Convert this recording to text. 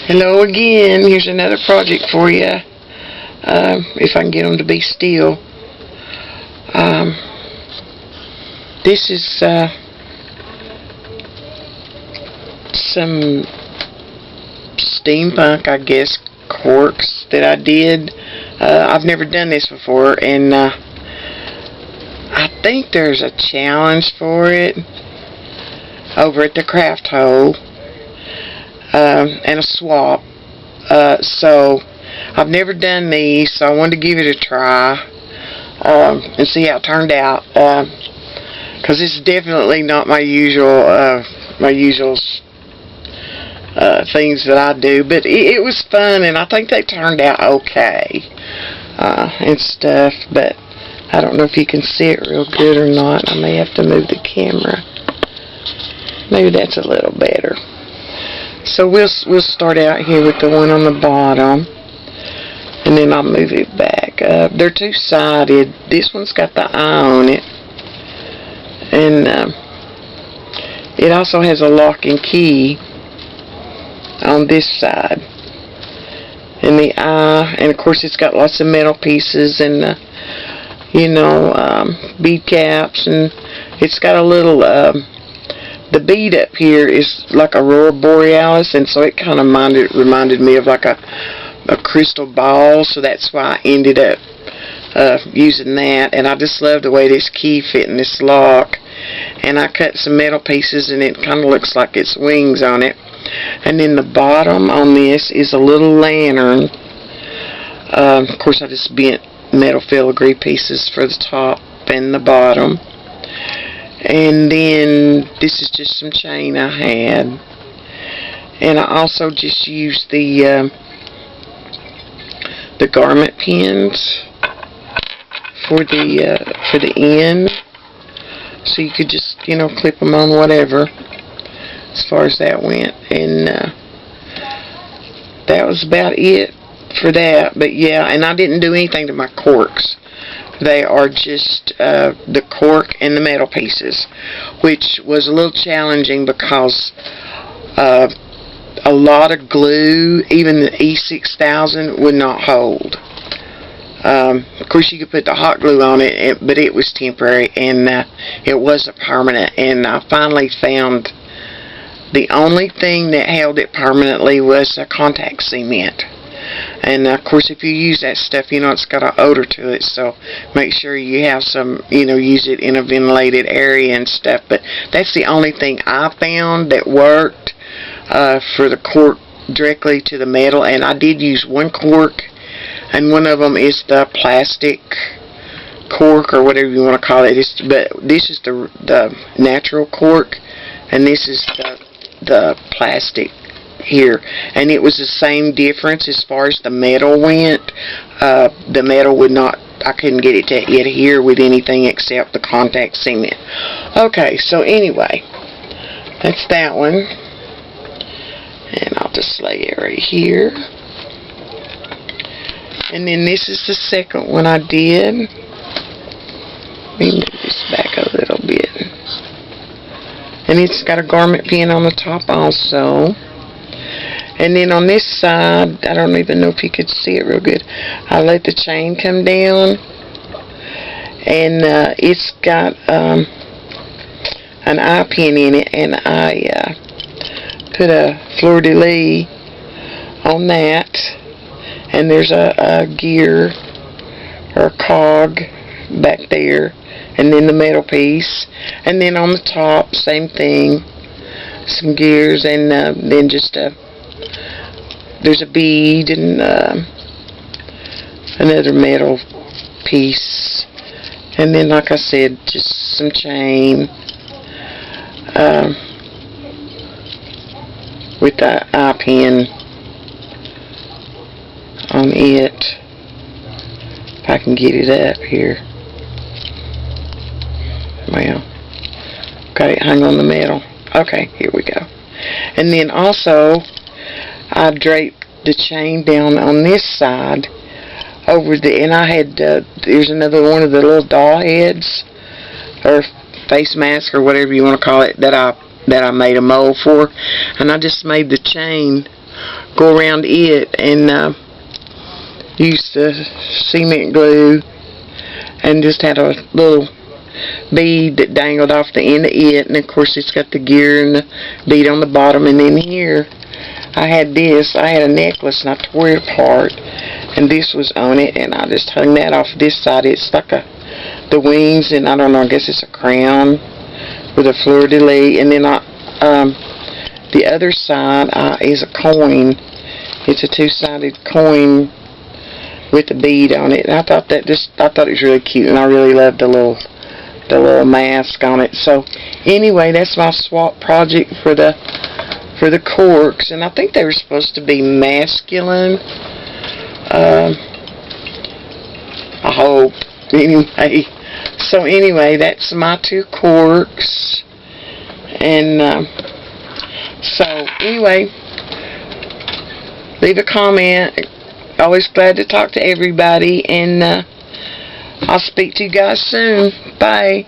Hello again. Here's another project for you. If I can get them to be still. This is some steampunk, I guess, corks that I did. I've never done this before, and I think there's a challenge for it over at the craft hole. And a swap. So I've never done these, so I wanted to give it a try and see how it turned out. Because it's definitely not my usual things that I do, but it was fun, and I think they turned out okay and stuff. But I don't know if you can see it real good or not. I may have to move the camera. Maybe that's a little better. So we'll start out here with the one on the bottom, and then I'll move it back. They're two-sided. This one's got the eye on it, and it also has a lock and key on this side. And the eye, and of course it's got lots of metal pieces and bead caps, and it's got a little the bead up here is like aurora borealis, and so it kind of reminded me of like a crystal ball, so that's why I ended up using that. And I just love the way this key fit in this lock, and I cut some metal pieces, and it kind of looks like it's wings on it. And then the bottom on this is a little lantern. Of course I just bent metal filigree pieces for the top and the bottom. And then this is just some chain I had, and I also just used the garment pins for the end, so you could just clip them on whatever, as far as that went. And that was about it for that. But yeah, and I didn't do anything to my corks. They are just the cork and the metal pieces, which was a little challenging because a lot of glue, even the E6000, would not hold. Of course, you could put the hot glue on it, but it was temporary, and it wasn't permanent. And I finally found the only thing that held it permanently was contact cement. And of course, if you use that stuff, it's got an odor to it, so make sure you have some, use it in a ventilated area and stuff. But that's the only thing I found that worked for the cork directly to the metal. And I did use one cork, and one of them is the plastic cork, or whatever you want to call it. But this is the natural cork, and this is the plastic here, and it was the same difference as far as the metal went. The metal would not, I couldn't get it to adhere with anything except the contact cement. Okay, so anyway, that's that one, and I'll just lay it right here. And then this is the second one I did. Let me move this back a little bit, and it's got a garment pin on the top also. And then on this side, I don't even know if you could see it real good, I let the chain come down, and it's got an eye pin in it, and I put a fleur-de-lis on that, and there's a gear or a cog back there, and then the metal piece, and then on the top, same thing, some gears, and then just there's a bead and another metal piece, and then, like I said, just some chain with the eye pin on it. If I can get it up here. Well, got it hung on the metal. Okay, here we go. And then also, I draped the chain down on this side over and I had, there's another one of the little doll heads, or face mask, or whatever you want to call it, that I made a mold for, and I just made the chain go around it and used the cement glue and just had a little bead that dangled off the end of it, and of course it's got the gear and the bead on the bottom. And then here I had a necklace and I tore it apart, and this was on it, and I just hung that off this side. It's like the wings, and I don't know, I guess it's a crown with a fleur-de-lis. And then the other side is a coin. It's a two-sided coin with a bead on it, and I thought it was really cute, and I really loved the little mask on it. So anyway, that's my swap project for the corks, and I think they were supposed to be masculine. I hope. Anyway, so anyway, that's my 2 corks, and so anyway, leave a comment. Always glad to talk to everybody, and I'll speak to you guys soon. Bye.